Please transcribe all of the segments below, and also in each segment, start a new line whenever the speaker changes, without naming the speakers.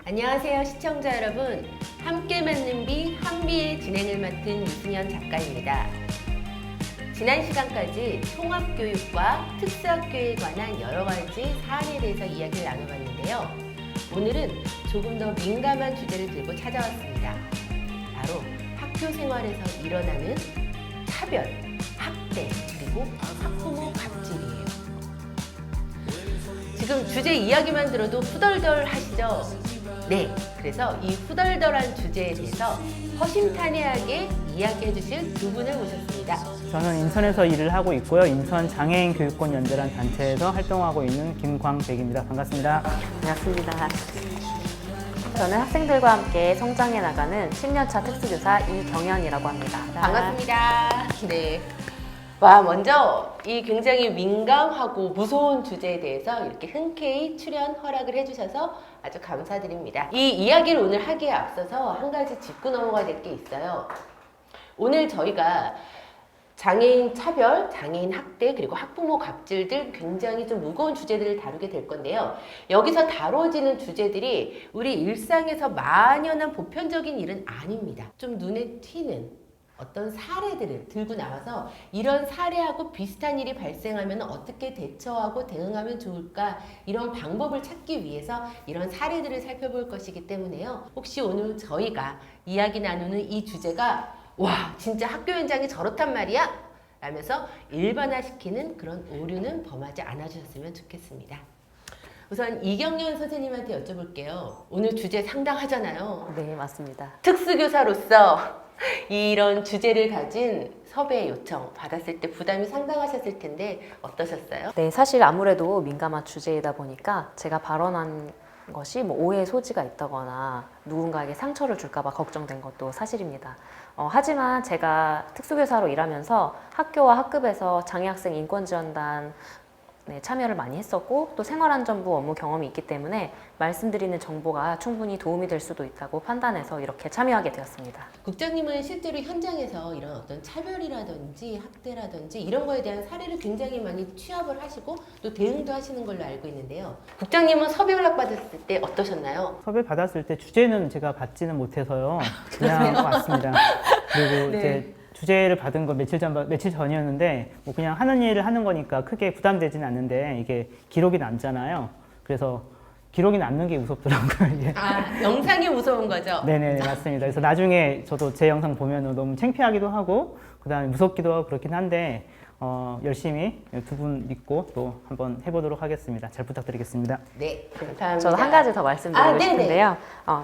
안녕하세요 시청자 여러분, 함께 맞는 비 한비의 진행을 맡은 유승현 작가입니다. 지난 시간까지 통합교육과 특수학교에 관한 여러 가지 사안에 대해서 이야기를 나눠봤는데요. 오늘은 조금 더 민감한 주제를 들고 찾아왔습니다. 바로 학교 생활에서 일어나는 차별, 학대, 그리고 학부모 갑질이에요. 지금 주제 이야기만 들어도 후덜덜 하시죠? 네, 그래서 이 후덜덜한 주제에 대해서 허심탄회하게 이야기해 주실 두 분을 모셨습니다.
저는 인천에서 일을 하고 있고요. 인천 장애인 교육권 연대라는 단체에서 활동하고 있는 김광백입니다. 반갑습니다.
반갑습니다. 저는 학생들과 함께 성장해 나가는 10년차 특수교사 이경연이라고 합니다.
반갑습니다. 네. 와, 먼저 이 굉장히 민감하고 무서운 주제에 대해서 이렇게 흔쾌히 출연 허락을 해주셔서 아주 감사드립니다. 이 이야기를 오늘 하기에 앞서서 한 가지 짚고 넘어가야 될 게 있어요. 오늘 저희가 장애인 차별, 장애인 학대, 그리고 학부모 갑질 등 굉장히 좀 무거운 주제들을 다루게 될 건데요. 여기서 다뤄지는 주제들이 우리 일상에서 만연한 보편적인 일은 아닙니다. 좀 눈에 튀는 어떤 사례들을 들고 나와서 이런 사례하고 비슷한 일이 발생하면 어떻게 대처하고 대응하면 좋을까, 이런 방법을 찾기 위해서 이런 사례들을 살펴볼 것이기 때문에요. 혹시 오늘 저희가 이야기 나누는 이 주제가 와, 진짜 학교 현장이 저렇단 말이야? 라면서 일반화시키는 그런 오류는 범하지 않아주셨으면 좋겠습니다. 우선 이경연 선생님한테 여쭤볼게요. 오늘 주제 상당하잖아요.
네, 맞습니다.
특수교사로서 이런 주제를 가진 섭외 요청 받았을 때 부담이 상당하셨을 텐데 어떠셨어요?
네, 사실 아무래도 민감한 주제이다 보니까 제가 발언한 것이 오해의 소지가 있다거나 누군가에게 상처를 줄까봐 걱정된 것도 사실입니다. 하지만 제가 특수교사로 일하면서 학교와 학급에서 장애학생 인권지원단 참여를 많이 했었고, 또 생활안전부 업무 경험이 있기 때문에 말씀드리는 정보가 충분히 도움이 될 수도 있다고 판단해서 이렇게 참여하게 되었습니다.
국장님은 실제로 현장에서 이런 어떤 차별이라든지 학대라든지 이런 거에 대한 사례를 굉장히 많이 취합을 하시고 또 대응도 하시는 걸로 알고 있는데요. 국장님은 섭외 연락 받았을 때 어떠셨나요?
섭외 받았을 때 주제는 제가 받지는 못해서요. 그냥 왔습니다. 그리고
네.
이제 주제를 받은 건 며칠 전이었는데 뭐 그냥 하는 일을 하는 거니까 크게 부담되지는 않는데 이게 기록이 남잖아요. 그래서 기록이 남는 게 무섭더라고요. 이게.
아, 영상이 무서운 거죠?
네네, 맞습니다. 그래서 나중에 저도 제 영상 보면 너무 창피하기도 하고 그다음에 무섭기도 하고 그렇긴 한데 열심히 두 분 믿고 또 한번 해보도록 하겠습니다. 잘 부탁드리겠습니다.
네, 감사합니다.
저도 한 가지 더 말씀드리고
네네.
싶은데요.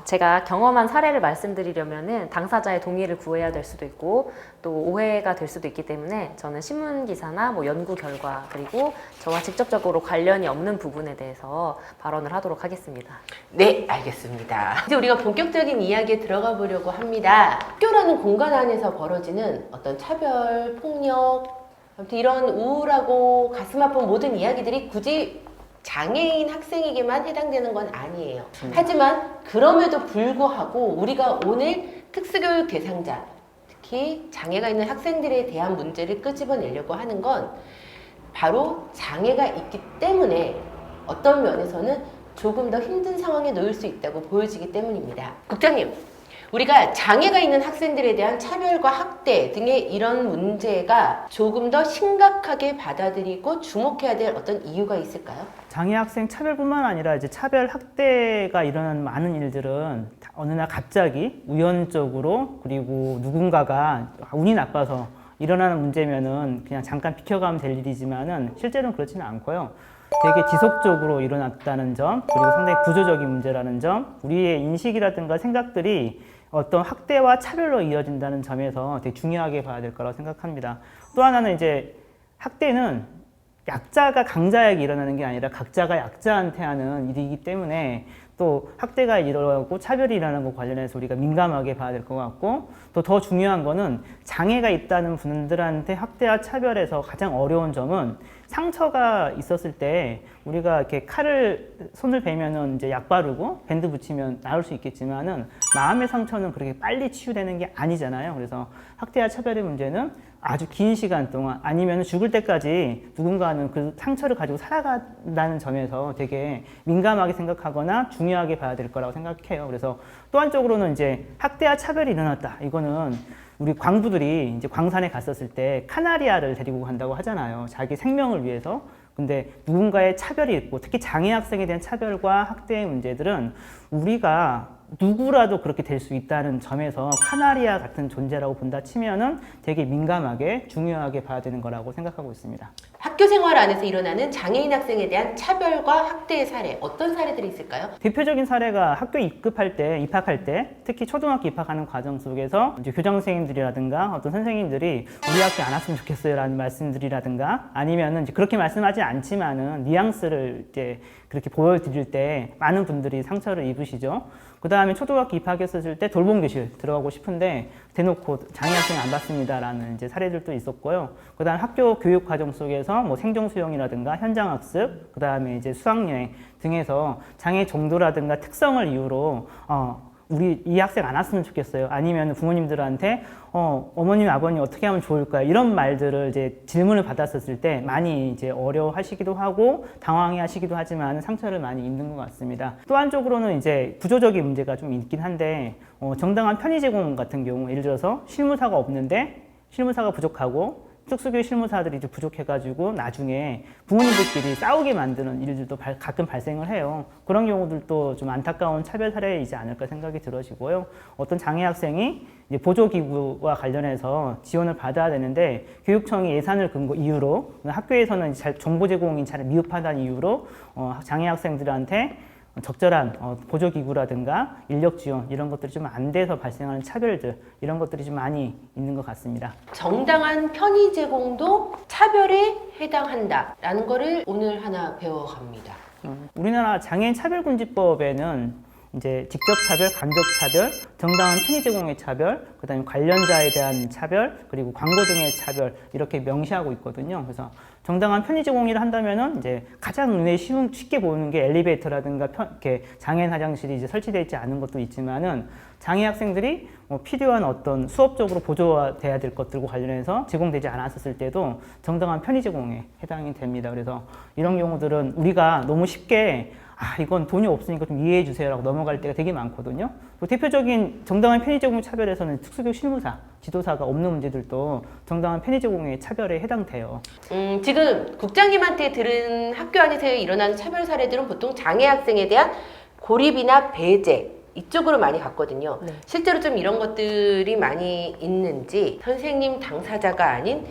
제가 경험한 사례를 말씀드리려면은 당사자의 동의를 구해야 될 수도 있고 또 오해가 될 수도 있기 때문에 저는 신문기사나 연구 결과, 그리고 저와 직접적으로 관련이 없는 부분에 대해서 발언을 하도록 하겠습니다.
네, 알겠습니다. 이제 우리가 본격적인 이야기에 들어가 보려고 합니다. 학교라는 공간 안에서 벌어지는 어떤 차별, 폭력, 아무튼 이런 우울하고 가슴 아픈 모든 이야기들이 굳이 장애인 학생에게만 해당되는 건 아니에요. 하지만 그럼에도 불구하고 우리가 오늘 특수교육 대상자, 특히 장애가 있는 학생들에 대한 문제를 끄집어내려고 하는 건 바로 장애가 있기 때문에 어떤 면에서는 조금 더 힘든 상황에 놓일 수 있다고 보여지기 때문입니다. 국장님, 우리가 장애가 있는 학생들에 대한 차별과 학대 등의 이런 문제가 조금 더 심각하게 받아들이고 주목해야 될 어떤 이유가 있을까요?
장애 학생 차별뿐만 아니라 이제 차별 학대가 일어나는 많은 일들은 어느 날 갑자기 우연적으로, 그리고 누군가가 운이 나빠서 일어나는 문제면은 그냥 잠깐 비켜가면 될 일이지만은 실제로는 그렇지는 않고요. 되게 지속적으로 일어났다는 점, 그리고 상당히 구조적인 문제라는 점, 우리의 인식이라든가 생각들이 어떤 학대와 차별로 이어진다는 점에서 되게 중요하게 봐야 될 거라고 생각합니다. 또 하나는 이제 학대는 약자가 강자에게 일어나는 게 아니라 각자가 약자한테 하는 일이기 때문에 또 학대가 일어나고 차별이 일어나는 것 관련해서 우리가 민감하게 봐야 될 것 같고, 또 더 중요한 거는 장애가 있다는 분들한테 학대와 차별에서 가장 어려운 점은 상처가 있었을 때 우리가 이렇게 손을 베면은 이제 약 바르고 밴드 붙이면 나을 수 있겠지만은 마음의 상처는 그렇게 빨리 치유되는 게 아니잖아요. 그래서 학대와 차별의 문제는 아주 긴 시간 동안 아니면 죽을 때까지 누군가는 그 상처를 가지고 살아간다는 점에서 되게 민감하게 생각하거나 중요하게 봐야 될 거라고 생각해요. 그래서 또 한쪽으로는 이제 학대와 차별이 일어났다. 이거는 우리 광부들이 이제 광산에 갔었을 때 카나리아를 데리고 간다고 하잖아요. 자기 생명을 위해서. 근데 누군가의 차별이 있고 특히 장애 학생에 대한 차별과 학대의 문제들은 우리가 누구라도 그렇게 될 수 있다는 점에서 카나리아 같은 존재라고 본다 치면은 되게 민감하게 중요하게 봐야 되는 거라고 생각하고 있습니다.
학교 생활 안에서 일어나는 장애인 학생에 대한 차별과 학대의 사례, 어떤 사례들이 있을까요?
대표적인 사례가 학교 입학할 때, 특히 초등학교 입학하는 과정 속에서 이제 교장 선생님들이라든가 어떤 선생님들이 우리 학교 안 왔으면 좋겠어요라는 말씀들이라든가 아니면은 이제 그렇게 말씀하지 않지만은 뉘앙스를 이제 그렇게 보여드릴 때 많은 분들이 상처를 입으시죠. 그 다음에 초등학교 입학했을 때 돌봄교실 들어가고 싶은데 대놓고 장애학생 안 받습니다라는 이제 사례들도 있었고요. 그 다음 학교 교육 과정 속에서 뭐 생존수영이라든가 현장학습, 그 다음에 이제 수학여행 등에서 장애 정도라든가 특성을 이유로 우리 이 학생 안 왔으면 좋겠어요. 아니면 부모님들한테 어머님, 아버님 어떻게 하면 좋을까요? 이런 말들을 이제 질문을 받았었을 때 많이 이제 어려워하시기도 하고 당황해하시기도 하지만 상처를 많이 입는 것 같습니다. 또 한쪽으로는 이제 구조적인 문제가 좀 있긴 한데 정당한 편의 제공 같은 경우 예를 들어서 실무사가 없는데 실무사가 부족하고 특수교육 실무사들이 좀 부족해가지고 나중에 부모님들끼리 싸우게 만드는 일들도 가끔 발생을 해요. 그런 경우들도 좀 안타까운 차별 사례이지 않을까 생각이 들어지고요. 어떤 장애 학생이 이제 보조기구와 관련해서 지원을 받아야 되는데 교육청이 예산을 이유로 학교에서는 정보 제공이 잘 미흡하다는 이유로 장애 학생들한테 적절한 보조기구라든가 인력 지원 이런 것들이 좀 안 돼서 발생하는 차별들 이런 것들이 좀 많이 있는 것 같습니다.
정당한 편의 제공도 차별에 해당한다라는 거를 오늘 하나 배워갑니다.
우리나라 장애인 차별금지법에는 이제 직접 차별, 간접 차별, 정당한 편의 제공의 차별, 그다음에 관련자에 대한 차별, 그리고 광고 등의 차별 이렇게 명시하고 있거든요. 그래서 정당한 편의 제공이라 한다면은 이제 가장 눈에 쉽게 보이는 게 엘리베이터라든가 이렇게 장애인 화장실이 이제 설치되어 있지 않은 것도 있지만은 장애 학생들이 필요한 어떤 수업적으로 보조돼야 될 것들과 관련해서 제공되지 않았을 때도 정당한 편의 제공에 해당이 됩니다. 그래서 이런 경우들은 우리가 너무 쉽게 이건 돈이 없으니까 좀 이해해 주세요라고 넘어갈 때가 되게 많거든요. 또 대표적인 정당한 편의 제공 차별에서는 특수교육 실무사, 지도사가 없는 문제들도 정당한 편의 제공의 차별에 해당돼요.
지금 국장님한테 들은 학교 안에서 일어나는 차별 사례들은 보통 장애 학생에 대한 고립이나 배제 이쪽으로 많이 갔거든요.
네.
실제로 좀 이런 것들이 많이 있는지 선생님 당사자가 아닌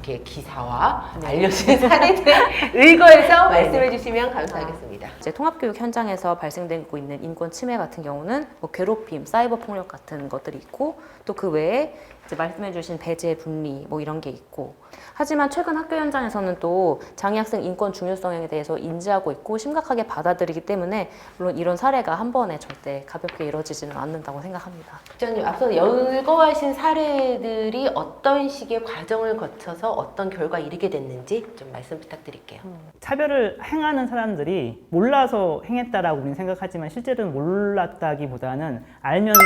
이렇게 기사와 알려진 사례들에 의거해서 말씀해 주시면 감사하겠습니다.
이제 통합교육 현장에서 발생되고 있는 인권 침해 같은 경우는 뭐 괴롭힘, 사이버 폭력 같은 것들이 있고 또 그 외에 이제 말씀해주신 배제, 분리 뭐 이런 게 있고 하지만 최근 학교 현장에서는 또 장애 학생 인권 중요성에 대해서 인지하고 있고 심각하게 받아들이기 때문에 물론 이런 사례가 한 번에 절대 가볍게 이루어지지는 않는다고 생각합니다.
국장님 앞서 열거하신 사례들이 어떤 식의 과정을 거쳐서 어떤 결과에 이르게 됐는지 좀 말씀 부탁드릴게요.
차별을 행하는 사람들이 몰라서 행했다라고 우리는 생각하지만 실제로는 몰랐다기보다는 알면서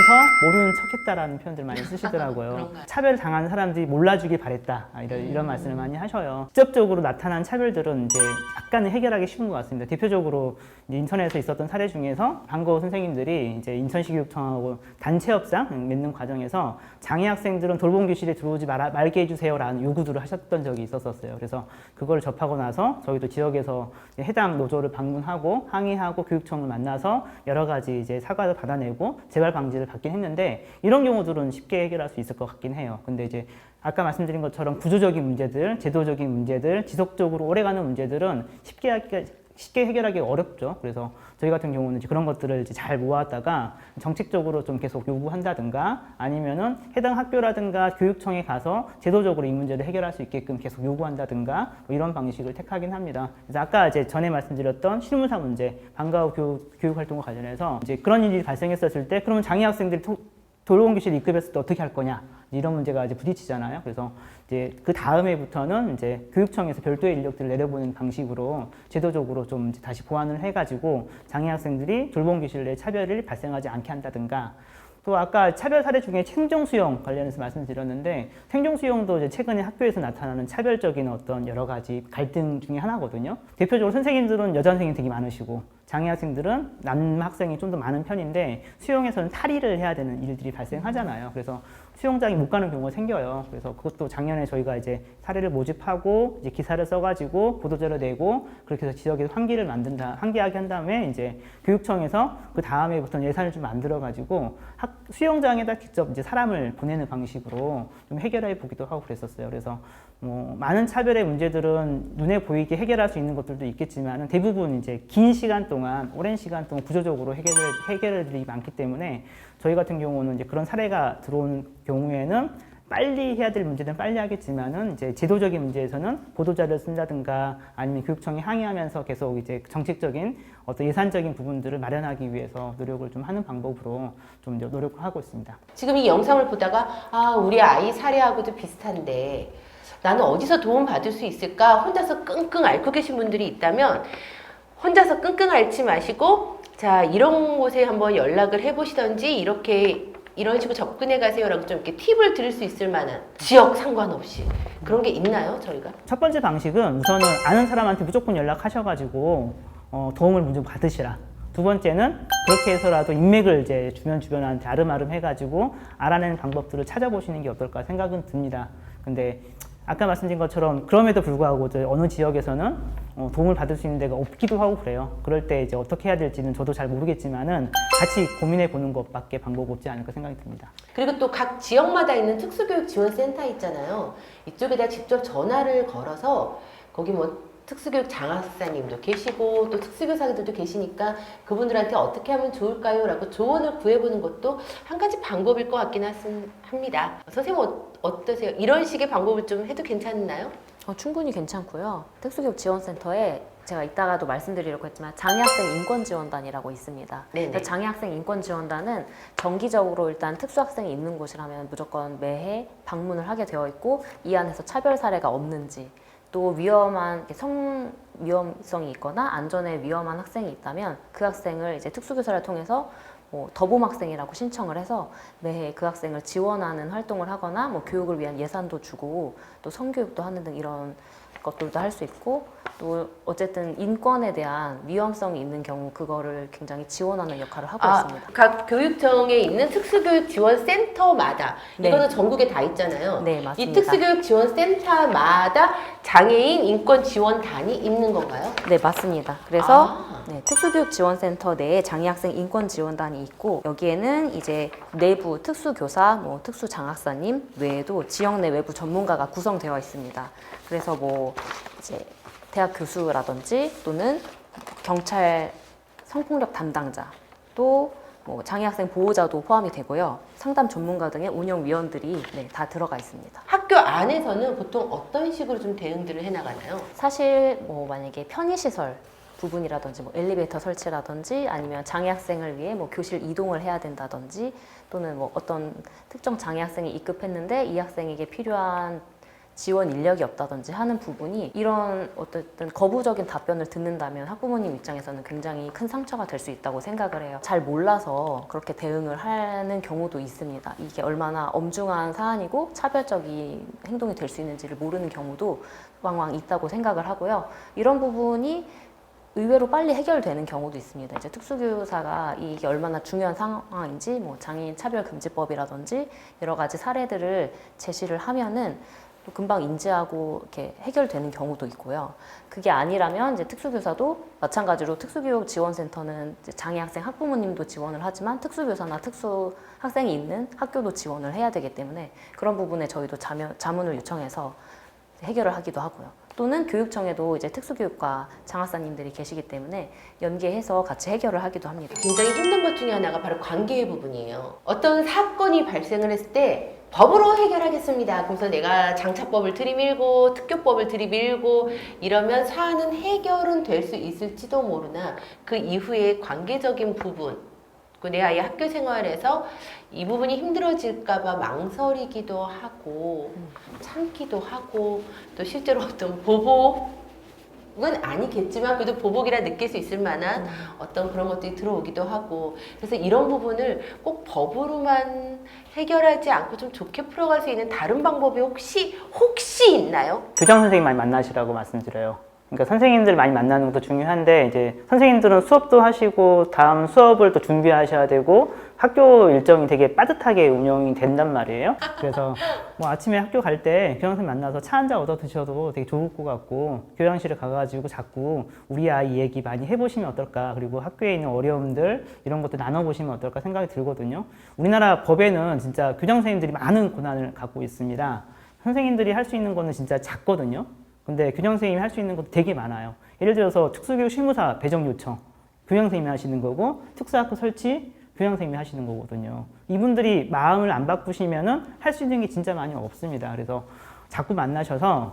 모르는 척했다라는 표현들 많이 쓰시더라고요.
그런가요?
차별 당한 사람들이 몰라주길 바랬다 이런 말씀을 많이 하셔요. 직접적으로 나타난 차별들은 이제 약간은 해결하기 쉬운 것 같습니다. 대표적으로 이제 인천에서 있었던 사례 중에서 방과후 선생님들이 이제 인천시 교육청하고 단체 협상 맺는 과정에서 장애 학생들은 돌봄 교실에 들어오지 말게 해주세요라는 요구들을 하셨던 적이 있었어요. 그래서 그걸 접하고 나서 저희도 지역에서 해당 노조를 방문하고 항의하고 교육청을 만나서 여러 가지 이제 사과를 받아내고 재발 방지를 받긴 했는데 이런 경우들은 쉽게 해결할 수 있을 것 같긴 해요. 근데 이제 아까 말씀드린 것처럼 구조적인 문제들, 제도적인 문제들, 지속적으로 오래가는 문제들은 쉽게 해결하기 어렵죠. 그래서 저희 같은 경우는 이제 그런 것들을 이제 잘 모았다가 정책적으로 좀 계속 요구한다든가 아니면은 해당 학교라든가 교육청에 가서 제도적으로 이 문제를 해결할 수 있게끔 계속 요구한다든가 뭐 이런 방식을 택하긴 합니다. 그래서 아까 이제 전에 말씀드렸던 실무사 문제, 방과후 교육 활동과 관련해서 이제 그런 일이 발생했었을 때 그러면 장애 학생들이 돌봄 교실 입급했을 때 어떻게 할 거냐 이런 문제가 이제 부딪히잖아요. 그래서 이제 그 다음에부터는 이제 교육청에서 별도의 인력들을 내려보는 방식으로 제도적으로 좀 이제 다시 보완을 해가지고 장애 학생들이 돌봄 교실 내 차별을 발생하지 않게 한다든가 또 아까 차별 사례 중에 생존 수용 관련해서 말씀드렸는데 생존 수용도 이제 최근에 학교에서 나타나는 차별적인 어떤 여러 가지 갈등 중에 하나거든요. 대표적으로 선생님들은 여자 선생님이 되게 많으시고 장애 학생들은 남 학생이 좀 더 많은 편인데 수용에서는 탈의를 해야 되는 일들이 발생하잖아요. 그래서 수용장이 못 가는 경우가 생겨요. 그래서 그것도 작년에 저희가 이제 사례를 모집하고 이제 기사를 써가지고 보도자료 내고 그렇게 해서 지역에서 환기하게 한 다음에 이제 교육청에서 그 다음에부터 예산을 좀 만들어가지고 수용장에다 직접 이제 사람을 보내는 방식으로 좀 해결해 보기도 하고 그랬었어요. 그래서 뭐 많은 차별의 문제들은 눈에 보이게 해결할 수 있는 것들도 있겠지만 대부분 이제 긴 시간 동안 오랜 시간 동안 구조적으로 해결할 일이 많기 때문에 저희 같은 경우는 이제 그런 사례가 들어온 경우에는 빨리 해야 될 문제는 빨리 하겠지만은 이제 제도적인 문제에서는 보도자료를 쓴다든가 아니면 교육청에 항의하면서 계속 이제 정책적인 어떤 예산적인 부분들을 마련하기 위해서 노력을 좀 하는 방법으로 좀 노력을 하고 있습니다.
지금 이 영상을 보다가 우리 아이 사례하고도 비슷한데 나는 어디서 도움 받을 수 있을까 혼자서 끙끙 앓고 계신 분들이 있다면 혼자서 끙끙 앓지 마시고 자 이런 곳에 한번 연락을 해보시던지 이런 식으로 접근해 가세요라고 좀 이렇게 팁을 드릴 수 있을 만한 지역 상관없이 그런 게 있나요 저희가?
첫 번째 방식은 우선은 아는 사람한테 무조건 연락하셔가지고 도움을 먼저 받으시라. 두 번째는 그렇게 해서라도 인맥을 이제 주변한테 아름아름 해가지고 알아내는 방법들을 찾아보시는 게 어떨까 생각은 듭니다. 근데 아까 말씀드린 것처럼 그럼에도 불구하고 어느 지역에서는 도움을 받을 수 있는 데가 없기도 하고 그래요. 그럴 때 이제 어떻게 해야 될지는 저도 잘 모르겠지만은 같이 고민해 보는 것밖에 방법 없지 않을까 생각이 듭니다.
그리고 또 각 지역마다 있는 특수교육 지원센터 있잖아요. 이쪽에다 직접 전화를 걸어서 거기 뭐 특수교육 장학사님도 계시고 또 특수교사들도 계시니까 그분들한테 어떻게 하면 좋을까요? 라고 조언을 구해보는 것도 한 가지 방법일 것 같긴 합니다. 선생님 어떠세요? 이런 식의 방법을 좀 해도 괜찮나요?
충분히 괜찮고요. 특수교육 지원센터에 제가 이따가도 말씀드리려고 했지만 장애학생 인권지원단이라고 있습니다. 장애학생 인권지원단은 정기적으로 일단 특수학생이 있는 곳이라면 무조건 매해 방문을 하게 되어 있고 이 안에서 차별 사례가 없는지 또 위험한 위험성이 있거나 안전에 위험한 학생이 있다면 그 학생을 이제 특수교사를 통해서 더봄 학생이라고 신청을 해서 매해 그 학생을 지원하는 활동을 하거나 교육을 위한 예산도 주고 또 성교육도 하는 등 이런 것들도 할 수 있고 또 어쨌든 인권에 대한 위험성이 있는 경우 그거를 굉장히 지원하는 역할을 하고 있습니다.
각 교육청에 있는 특수교육 지원센터마다
네.
이거는 전국에 다 있잖아요.
네, 맞습니다.
이 특수교육 지원센터마다 장애인 인권 지원단이 있는 건가요?
네, 맞습니다. 그래서 특수교육 지원센터 내에 장애학생 인권 지원단이 있고 여기에는 이제 내부 특수교사, 특수장학사님 외에도 지역 내 외부 전문가가 구성되어 있습니다. 그래서 이제 대학 교수라든지 또는 경찰 성폭력 담당자 또 장애학생 보호자도 포함이 되고요. 상담 전문가 등의 운영위원들이 다 들어가 있습니다.
학교 안에서는 보통 어떤 식으로 좀 대응들을 해나가나요?
사실 만약에 편의시설 부분이라든지 엘리베이터 설치라든지 아니면 장애학생을 위해 교실 이동을 해야 된다든지 또는 어떤 특정 장애학생이 입급했는데 이 학생에게 필요한 지원 인력이 없다든지 하는 부분이 이런 어쨌든 거부적인 답변을 듣는다면 학부모님 입장에서는 굉장히 큰 상처가 될 수 있다고 생각을 해요. 잘 몰라서 그렇게 대응을 하는 경우도 있습니다. 이게 얼마나 엄중한 사안이고 차별적인 행동이 될 수 있는지를 모르는 경우도 왕왕 있다고 생각을 하고요. 이런 부분이 의외로 빨리 해결되는 경우도 있습니다. 이제 특수교사가 이게 얼마나 중요한 상황인지 장애인 차별금지법이라든지 여러 가지 사례들을 제시를 하면은 또 금방 인지하고 이렇게 해결되는 경우도 있고요. 그게 아니라면 이제 특수교사도 마찬가지로 특수교육 지원센터는 이제 장애학생 학부모님도 지원을 하지만 특수교사나 특수학생이 있는 학교도 지원을 해야 되기 때문에 그런 부분에 저희도 자문을 요청해서 해결을 하기도 하고요. 또는 교육청에도 이제 특수교육과 장학사님들이 계시기 때문에 연계해서 같이 해결을 하기도 합니다.
굉장히 힘든 것 중에 하나가 바로 관계의 부분이에요. 어떤 사건이 발생을 했을 때 법으로 해결하겠습니다. 그래서 내가 장차법을 들이밀고 특교법을 들이밀고 이러면 사안은 해결은 될 수 있을지도 모르나 그 이후에 관계적인 부분 내 아이 학교 생활에서 이 부분이 힘들어질까 봐 망설이기도 하고 참기도 하고 또 실제로 어떤 보복 아니겠지만 그래도 보복이라 느낄 수 있을 만한 어떤 그런 것들이 들어오기도 하고 그래서 이런 부분을 꼭 법으로만 해결하지 않고 좀 좋게 풀어갈 수 있는 다른 방법이 혹시 있나요?
교장 선생님 많이 만나시라고 말씀드려요. 그러니까 선생님들 많이 만나는 것도 중요한데 이제 선생님들은 수업도 하시고 다음 수업을 또 준비하셔야 되고 학교 일정이 되게 빠듯하게 운영이 된단 말이에요. 그래서 뭐 아침에 학교 갈 때 교장 선생님 만나서 차 한 잔 얻어 드셔도 되게 좋을 것 같고 교양실에 가가지고 자꾸 우리 아이 얘기 많이 해보시면 어떨까, 그리고 학교에 있는 어려움들 이런 것도 나눠보시면 어떨까 생각이 들거든요. 우리나라 법에는 진짜 교장 선생님들이 많은 권한을 갖고 있습니다. 선생님들이 할 수 있는 거는 진짜 작거든요. 근데 교장 선생님이 할 수 있는 것도 되게 많아요. 예를 들어서 특수교육 실무사 배정 요청 교장 선생님이 하시는 거고, 특수학교 설치 교장 선생님이 하시는 거거든요. 이분들이 마음을 안 바꾸시면은 할 수 있는 게 진짜 많이 없습니다. 그래서 자꾸 만나셔서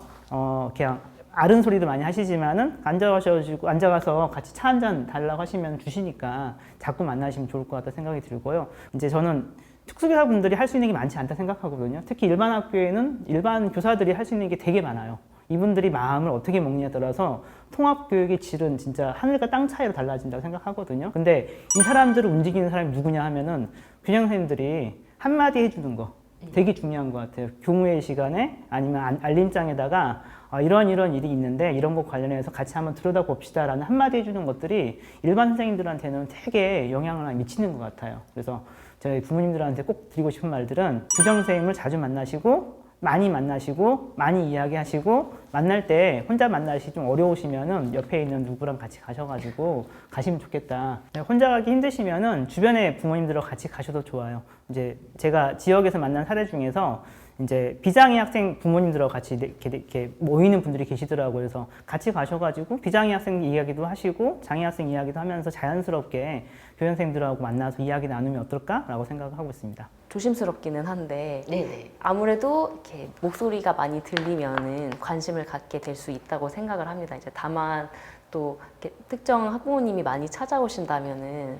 그냥 아른 소리도 많이 하시지만은 앉아가서 같이 차 한 잔 달라고 하시면 주시니까 자꾸 만나시면 좋을 것 같다 생각이 들고요. 이제 저는 특수교사분들이 할 수 있는 게 많지 않다 생각하거든요. 특히 일반 학교에는 일반 교사들이 할 수 있는 게 되게 많아요. 이분들이 마음을 어떻게 먹느냐에 따라서 통합교육의 질은 진짜 하늘과 땅 차이로 달라진다고 생각하거든요. 근데 이 사람들을 움직이는 사람이 누구냐 하면은 교장 선생님들이 한마디 해주는 거 되게 중요한 것 같아요. 교무회 시간에 아니면 알림장에다가 이런 일이 있는데 이런 것 관련해서 같이 한번 들여다봅시다 라는 한마디 해주는 것들이 일반 선생님들한테는 되게 영향을 미치는 것 같아요. 그래서 저희 부모님들한테 꼭 드리고 싶은 말들은 교장 선생님을 자주 만나시고 많이 이야기하시고, 만날 때 혼자 만나시기 좀 어려우시면은 옆에 있는 누구랑 같이 가셔가지고 가시면 좋겠다. 혼자 가기 힘드시면은 주변에 부모님들과 같이 가셔도 좋아요. 이제 제가 지역에서 만난 사례 중에서 이제 비장애 학생 부모님들하고 같이 이렇게 모이는 분들이 계시더라고요. 그래서 같이 가셔가지고 비장애 학생 이야기도 하시고 장애 학생 이야기도 하면서 자연스럽게 교장 선생님들하고 만나서 이야기 나누면 어떨까라고 생각을 하고 있습니다.
조심스럽기는 한데
네네.
아무래도 이렇게 목소리가 많이 들리면은 관심을 갖게 될 수 있다고 생각을 합니다. 이제 다만 또 이렇게 특정 학부모님이 많이 찾아오신다면은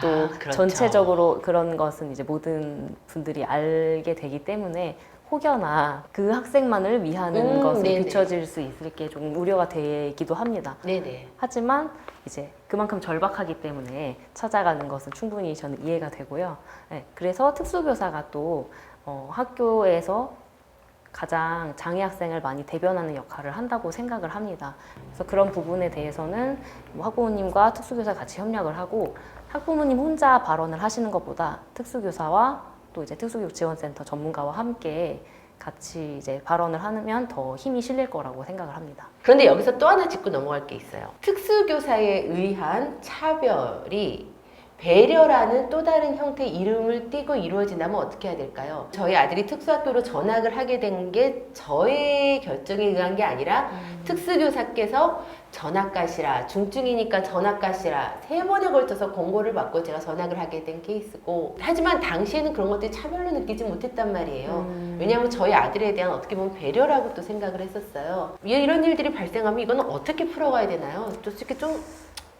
또
그렇죠.
전체적으로 그런 것은 이제 모든 분들이 알게 되기 때문에 혹여나 그 학생만을 위하는 것을
네네.
비춰질 수 있을 게 좀 우려가 되기도 합니다.
네네.
하지만 이제 그만큼 절박하기 때문에 찾아가는 것은 충분히 저는 이해가 되고요. 네, 그래서 특수교사가 또 학교에서 가장 장애 학생을 많이 대변하는 역할을 한다고 생각을 합니다. 그래서 그런 부분에 대해서는 뭐 학부모님과 특수교사 같이 협력을 하고, 학부모님 혼자 발언을 하시는 것보다 특수교사와 또 이제 특수교육지원센터 전문가와 함께 같이 이제 발언을 하면 더 힘이 실릴 거라고 생각을 합니다.
그런데 여기서 또 하나 짚고 넘어갈 게 있어요. 특수교사에 의한 차별이 배려라는 또 다른 형태의 이름을 띠고 이루어진다면 어떻게 해야 될까요? 저희 아들이 특수학교로 전학을 하게 된 게 저의 결정에 의한 게 아니라 특수교사께서 전학 가시라, 중증이니까 전학 가시라 3번에 걸쳐서 권고를 받고 제가 전학을 하게 된 케이스고, 하지만 당시에는 그런 것들이 차별로 느끼지 못했단 말이에요. 왜냐하면 저희 아들에 대한 어떻게 보면 배려라고 또 생각을 했었어요. 이런 일들이 발생하면 이거는 어떻게 풀어가야 되나요? 솔직히 좀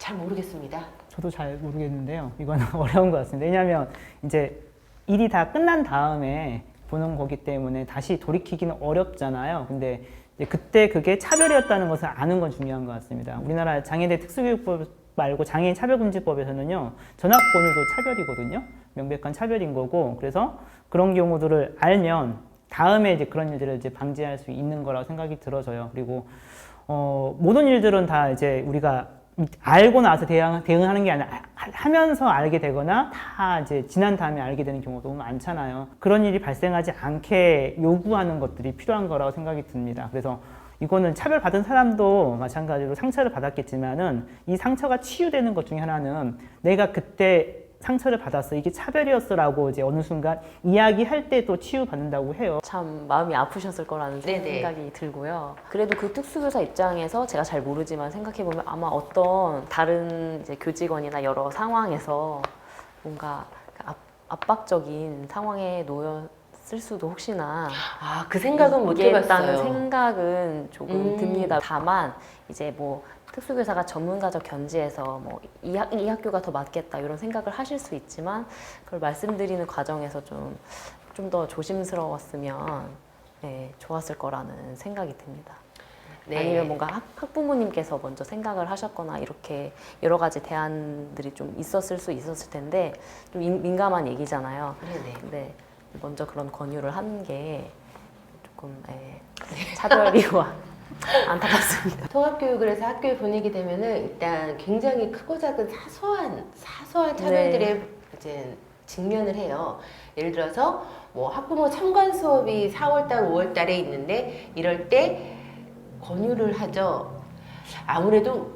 잘 모르겠습니다.
저도 잘 모르겠는데요. 이거는 어려운 것 같습니다. 왜냐하면 이제 일이 다 끝난 다음에 보는 거기 때문에 다시 돌이키기는 어렵잖아요. 근데 이제 그때 그게 차별이었다는 것을 아는 건 중요한 것 같습니다. 우리나라 장애인 특수교육법 말고 장애인 차별금지법에서는요, 전학 권유도 차별이거든요. 명백한 차별인 거고, 그래서 그런 경우들을 알면 다음에 이제 그런 일들을 이제 방지할 수 있는 거라고 생각이 들어져요. 그리고 모든 일들은 다 이제 우리가 알고 나서 대응하는 게 아니라 하면서 알게 되거나 다 이제 지난 다음에 알게 되는 경우도 너무 많잖아요. 그런 일이 발생하지 않게 요구하는 것들이 필요한 거라고 생각이 듭니다. 그래서 이거는 차별받은 사람도 마찬가지로 상처를 받았겠지만은 이 상처가 치유되는 것 중에 하나는 내가 그때 상처를 받았어, 이게 차별이었어라고 이제 어느 순간 이야기할 때 또 치유받는다고 해요.
참 마음이 아프셨을 거라는
네네.
생각이 들고요. 그래도 그 특수교사 입장에서 제가 잘 모르지만 생각해보면 아마 어떤 다른 이제 교직원이나 여러 상황에서 뭔가 압박적인 상황에 놓였을 수도 혹시나
그 생각은 못
이겠다는
해봤어요.
생각은 조금 듭니다. 다만 이제 뭐 특수교사가 전문가적 견지에서 뭐 이 학교가 더 맞겠다 이런 생각을 하실 수 있지만, 그걸 말씀드리는 과정에서 좀 더 조심스러웠으면 좋았을 거라는 생각이 듭니다.
네.
아니면 뭔가 학부모님께서 먼저 생각을 하셨거나 이렇게 여러 가지 대안들이 좀 있었을 수 있었을 텐데 좀 민감한 얘기잖아요.
네네.
근데 먼저 그런 권유를 하는 게 조금 차별이고 안타깝습니다.
통합교육을 해서 학교에 보내게 되면은 일단 굉장히 크고 작은 사소한 차별들에 이제 직면을 해요. 예를 들어서 뭐 학부모 참관 수업이 4월달, 5월달에 있는데 이럴 때 권유를 하죠. 아무래도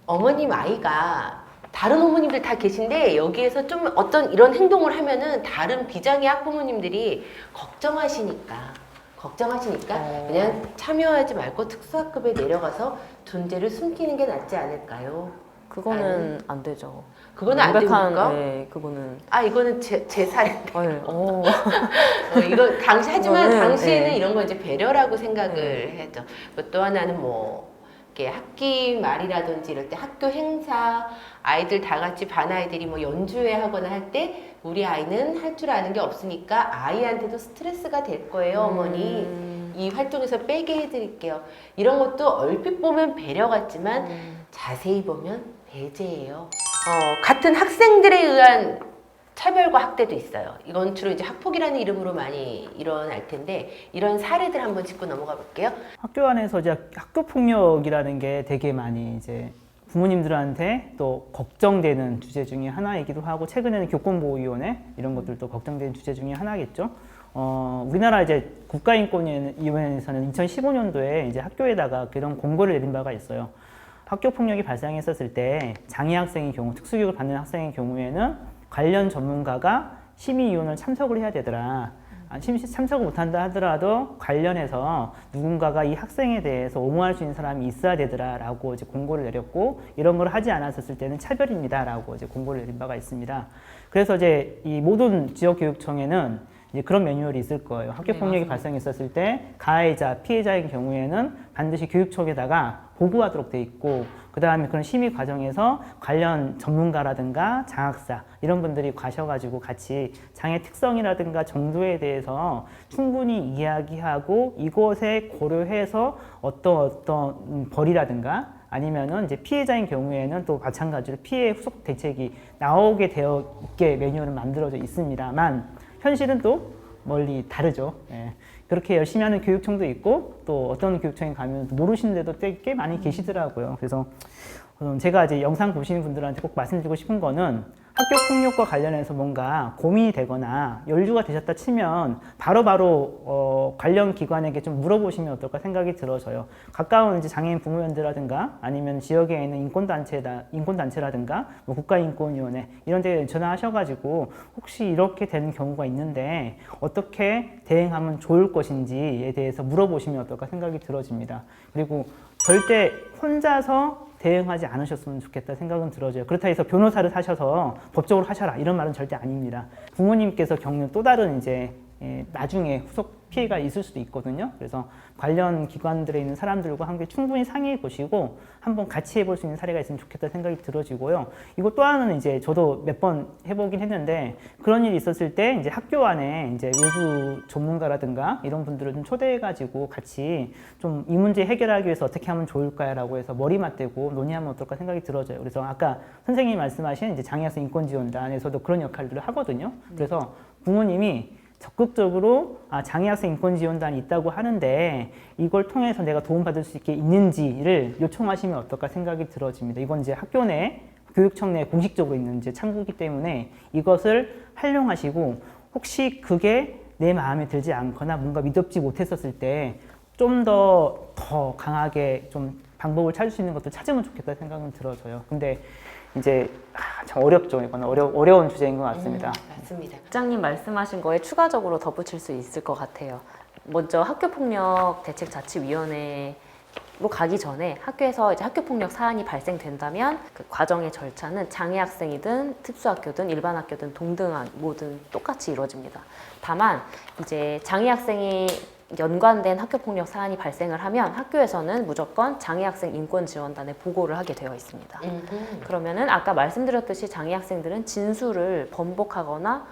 어머님 아이가 다른 어머님들 다 계신데 여기에서 좀 어떤 이런 행동을 하면은 다른 비장의 학부모님들이 걱정하시니까 그냥 참여하지 말고 특수학급에 내려가서 존재를 숨기는 게 낫지 않을까요?
그거는 안 되죠.
그거는 안 됩니까?
네, 그거는.
이거는 제 사례인데. 이거 하지만
이거는,
당시에는
네.
이런 거 이제 배려라고 생각을 했죠. 또 하나는 뭐 이렇게 학기 말이라든지 이럴 때 학교 행사 아이들 다 같이 반 아이들이 뭐 연주회 하거나 할 때 우리 아이는 할 줄 아는 게 없으니까 아이한테도 스트레스가 될 거예요, 어머니. 이 활동에서 빼게 해드릴게요. 이런 것도 얼핏 보면 배려 같지만 자세히 보면 배제예요. 같은 학생들에 의한 차별과 학대도 있어요. 이건 주로 이제 학폭이라는 이름으로 많이 일어날 텐데 이런 사례들 한번 짚고 넘어가 볼게요.
학교 안에서 이제 학교 폭력이라는 게 되게 많이 이제 부모님들한테 또 걱정되는 주제 중에 하나이기도 하고 최근에는 교권보호위원회 이런 것들도 걱정되는 주제 중에 하나겠죠. 우리나라 이제 국가인권위원회에서는 2015년도에 이제 학교에다가 그런 공고를 내린 바가 있어요. 학교 폭력이 발생했었을 때 장애 학생의 경우, 특수교육을 받는 학생의 경우에는 관련 전문가가 심의위원을 참석을 해야 되더라. 참석을 못한다 하더라도 관련해서 누군가가 이 학생에 대해서 옹호할 수 있는 사람이 있어야 되더라라고 이제 공고를 내렸고 이런 걸 하지 않았었을 때는 차별입니다라고 이제 공고를 내린 바가 있습니다. 그래서 이제 이 모든 지역교육청에는 이제 그런 매뉴얼이 있을 거예요. 학교 폭력이 발생했었을 때 가해자, 피해자의 경우에는 반드시 교육청에다가 보고하도록 돼 있고 그 다음에 그런 심의 과정에서 관련 전문가라든가 장학사 이런 분들이 가셔가지고 같이 장애 특성이라든가 정도에 대해서 충분히 이야기하고 이것에 고려해서 어떤 벌이라든가 아니면은 이제 피해자인 경우에는 또 마찬가지로 피해 후속 대책이 나오게 되어 있게 매뉴얼은 만들어져 있습니다만 현실은 또 멀리 다르죠. 그렇게 열심히 하는 교육청도 있고 또 어떤 교육청에 가면 모르시는 데도 꽤 많이 계시더라고요. 그래서 제가 이제 영상 보시는 분들한테 꼭 말씀드리고 싶은 거는 학교 폭력과 관련해서 뭔가 고민이 되거나 연루가 되셨다 치면 바로바로 관련 기관에게 좀 물어보시면 어떨까 생각이 들어져요. 가까운 이제 장애인 부모연대라든가 아니면 지역에 있는 인권단체라든가 뭐 국가인권위원회 이런 데 전화하셔가지고 혹시 이렇게 되는 경우가 있는데 어떻게 대응하면 좋을 것인지에 대해서 물어보시면 어떨까 생각이 들어집니다. 그리고 절대 혼자서 대응하지 않으셨으면 좋겠다 생각은 들어져요. 그렇다 해서 변호사를 사셔서 법적으로 하셔라 이런 말은 절대 아닙니다. 부모님께서 겪는 또 다른 이제 나중에 후속 피해가 있을 수도 있거든요. 그래서 관련 기관들에 있는 사람들과 함께 충분히 상의해 보시고 한번 같이 해볼 수 있는 사례가 있으면 좋겠다 생각이 들어지고요. 이거 또 하나는 이제 저도 몇 번 해보긴 했는데 그런 일이 있었을 때 이제 학교 안에 이제 외부 전문가라든가 이런 분들을 좀 초대해가지고 같이 좀 이 문제 해결하기 위해서 어떻게 하면 좋을까라고 해서 머리 맞대고 논의하면 어떨까 생각이 들어져요. 그래서 아까 선생님이 말씀하신 이제 장애학생 인권지원단에서도 그런 역할들을 하거든요. 그래서 부모님이 적극적으로 장애학생 인권지원단이 있다고 하는데 이걸 통해서 내가 도움받을 수 있게 있는지를 요청하시면 어떨까 생각이 들어집니다. 이건 이제 학교 내 교육청 내에 공식적으로 있는 이제 창구이기 때문에 이것을 활용하시고 혹시 그게 내 마음에 들지 않거나 뭔가 믿업지 못했었을 때 좀 더 강하게 좀 방법을 찾을 수 있는 것도 찾으면 좋겠다 생각은 들어져요. 근데 이제 참 어렵죠. 이건 어려운 주제인 것 같습니다.
맞습니다.
국장님 말씀하신 거에 추가적으로 덧붙일 수 있을 것 같아요. 먼저 학교폭력대책자치위원회로 가기 전에 학교에서 이제 학교폭력 사안이 발생된다면 그 과정의 절차는 장애 학생이든 특수학교든 일반 학교든 동등한 뭐든 똑같이 이루어집니다. 다만 이제 장애 학생이 연관된 학교폭력 사안이 발생을 하면 학교에서는 무조건 장애학생 인권지원단에 보고를 하게 되어 있습니다. 그러면은 아까 말씀드렸듯이 장애학생들은 진술을 번복하거나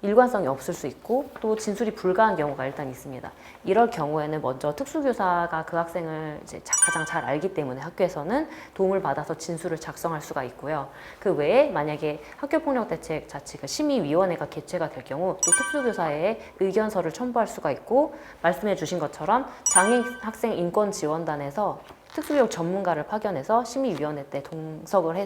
일관성이 없을 수 있고 또 진술이 불가한 경우가 일단 있습니다. 이럴 경우에는 먼저 특수교사가 그 학생을 이제 가장 잘 알기 때문에 학교에서는 도움을 받아서 진술을 작성할 수가 있고요. 그 외에 만약에 학교폭력대책자치가 심의위원회가 개최가 될 경우 또 특수교사의 의견서를 첨부할 수가 있고, 말씀해 주신 것처럼 장애인 학생 인권지원단에서 특수교육 전문가를 파견해서 심의위원회 때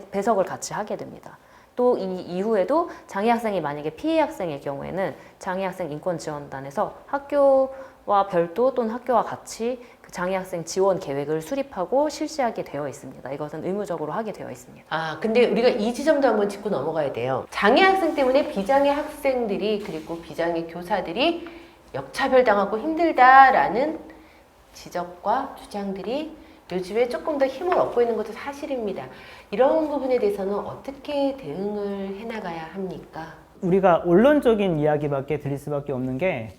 배석을 같이 하게 됩니다. 또 이 이후에도 장애 학생이 만약에 피해 학생일 경우에는 장애 학생 인권지원단에서 학교와 별도 또는 학교와 같이 그 장애 학생 지원 계획을 수립하고 실시하게 되어 있습니다. 이것은 의무적으로 하게 되어 있습니다.
아, 근데 우리가 이 지점도 한번 짚고 넘어가야 돼요. 장애 학생 때문에 비장애 학생들이 그리고 비장애 교사들이 역차별당하고 힘들다라는 지적과 주장들이 요즘에 조금 더 힘을 얻고 있는 것도 사실입니다. 이런 부분에 대해서는 어떻게 대응을 해나가야 합니까?
우리가 원론적인 이야기밖에 들릴 수밖에 없는 게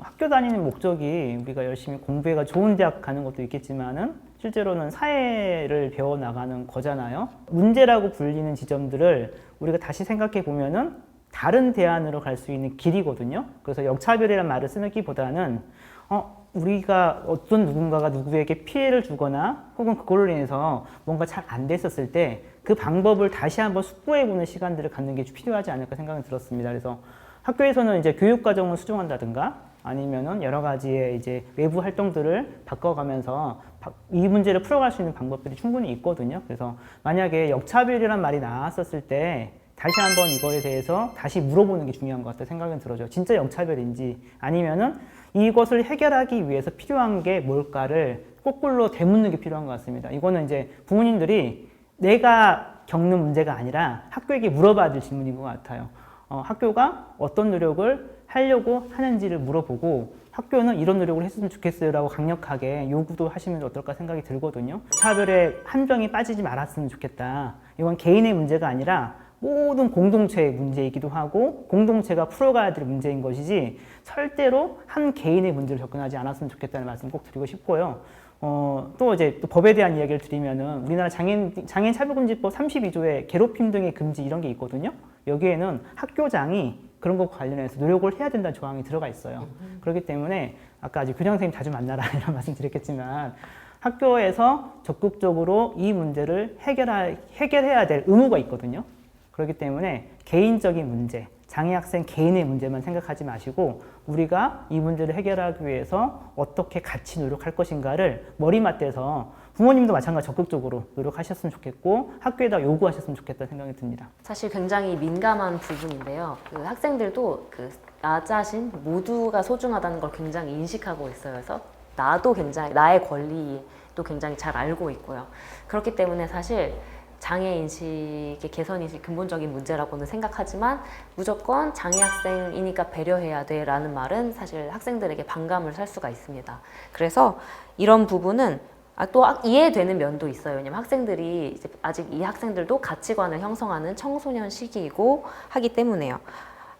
학교 다니는 목적이 우리가 열심히 공부해가 좋은 대학 가는 것도 있겠지만은 실제로는 사회를 배워나가는 거잖아요. 문제라고 불리는 지점들을 우리가 다시 생각해 보면은 다른 대안으로 갈 수 있는 길이거든요. 그래서 역차별이라는 말을 쓰기보다는 우리가 어떤 누군가가 누구에게 피해를 주거나 혹은 그걸로 인해서 뭔가 잘 안 됐었을 때 그 방법을 다시 한번 숙고해보는 시간들을 갖는 게 필요하지 않을까 생각이 들었습니다. 그래서 학교에서는 이제 교육과정을 수정한다든가 아니면은 여러 가지의 이제 외부 활동들을 바꿔가면서 이 문제를 풀어갈 수 있는 방법들이 충분히 있거든요. 그래서 만약에 역차별이란 말이 나왔었을 때 다시 한번 이거에 대해서 다시 물어보는 게 중요한 것 같다 생각은 들어요. 진짜 역차별인지 아니면은 이것을 해결하기 위해서 필요한 게 뭘까를 거꾸로 되묻는 게 필요한 것 같습니다. 이거는 이제 부모님들이 내가 겪는 문제가 아니라 학교에게 물어봐야 될 질문인 것 같아요. 학교가 어떤 노력을 하려고 하는지를 물어보고 학교는 이런 노력을 했으면 좋겠어요 라고 강력하게 요구도 하시면 어떨까 생각이 들거든요. 차별의 함정이 빠지지 말았으면 좋겠다. 이건 개인의 문제가 아니라 모든 공동체의 문제이기도 하고 공동체가 풀어가야 될 문제인 것이지 절대로 한 개인의 문제를 접근하지 않았으면 좋겠다는 말씀 꼭 드리고 싶고요. 또 이제 또 법에 대한 이야기를 드리면은 우리나라 장애인 차별금지법 32조에 괴롭힘 등의 금지 이런 게 있거든요. 여기에는 학교장이 그런 것 관련해서 노력을 해야 된다는 조항이 들어가 있어요. 그렇기 때문에 아까 아직 교장 선생님 자주 만나라 이런 말씀 드렸겠지만 학교에서 적극적으로 이 문제를 해결해야 될 의무가 있거든요. 그렇기 때문에 개인적인 문제, 장애 학생 개인의 문제만 생각하지 마시고 우리가 이 문제를 해결하기 위해서 어떻게 같이 노력할 것인가를 머리맡에서 부모님도 마찬가지 적극적으로 노력하셨으면 좋겠고 학교에다 요구하셨으면 좋겠다는 생각이 듭니다.
사실 굉장히 민감한 부분인데요. 그 학생들도 나 자신 모두가 소중하다는 걸 굉장히 인식하고 있어요. 그래서 나도 굉장히 나의 권리도 굉장히 잘 알고 있고요. 그렇기 때문에 사실 장애인식의 개선이 근본적인 문제라고는 생각하지만 무조건 장애 학생이니까 배려해야 돼 라는 말은 사실 학생들에게 반감을 살 수가 있습니다. 그래서 이런 부분은 또 이해되는 면도 있어요. 왜냐면 학생들이 이제 아직 이 학생들도 가치관을 형성하는 청소년 시기이고 하기 때문에요.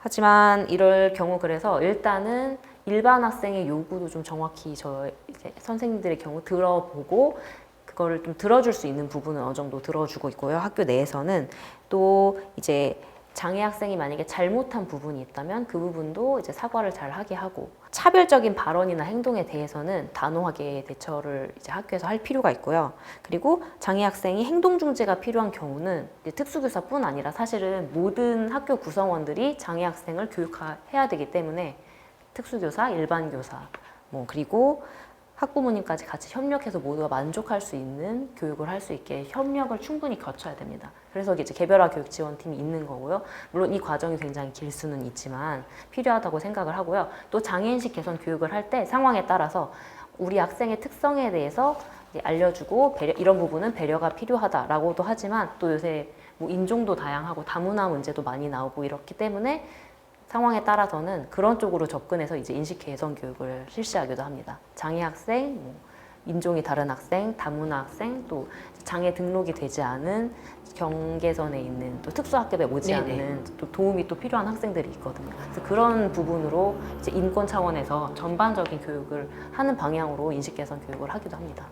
하지만 이럴 경우 그래서 일단은 일반 학생의 요구도 좀 정확히 이제 선생님들의 경우 들어보고 그거를 좀 들어줄 수 있는 부분은 어느 정도 들어주고 있고요. 학교 내에서는 또 이제 장애 학생이 만약에 잘못한 부분이 있다면 그 부분도 이제 사과를 잘 하게 하고 차별적인 발언이나 행동에 대해서는 단호하게 대처를 이제 학교에서 할 필요가 있고요. 그리고 장애 학생이 행동 중재가 필요한 경우는 이제 특수교사뿐 아니라 사실은 모든 학교 구성원들이 장애 학생을 교육해야 되기 때문에 특수교사, 일반 교사, 그리고 학부모님까지 같이 협력해서 모두가 만족할 수 있는 교육을 할 수 있게 협력을 충분히 거쳐야 됩니다. 그래서 이제 개별화 교육 지원팀이 있는 거고요. 물론 이 과정이 굉장히 길 수는 있지만 필요하다고 생각을 하고요. 또 장애인식 개선 교육을 할 때 상황에 따라서 우리 학생의 특성에 대해서 알려주고 이런 부분은 배려가 필요하다라고도 하지만 또 요새 인종도 다양하고 다문화 문제도 많이 나오고 이렇기 때문에 상황에 따라서는 그런 쪽으로 접근해서 이제 인식 개선 교육을 실시하기도 합니다. 장애 학생, 인종이 다른 학생, 다문화 학생, 또 장애 등록이 되지 않은 경계선에 있는 또 특수학급에 오지 않는 또 도움이 또 필요한 학생들이 있거든요. 그래서 그런 부분으로 이제 인권 차원에서 전반적인 교육을 하는 방향으로 인식 개선 교육을 하기도 합니다.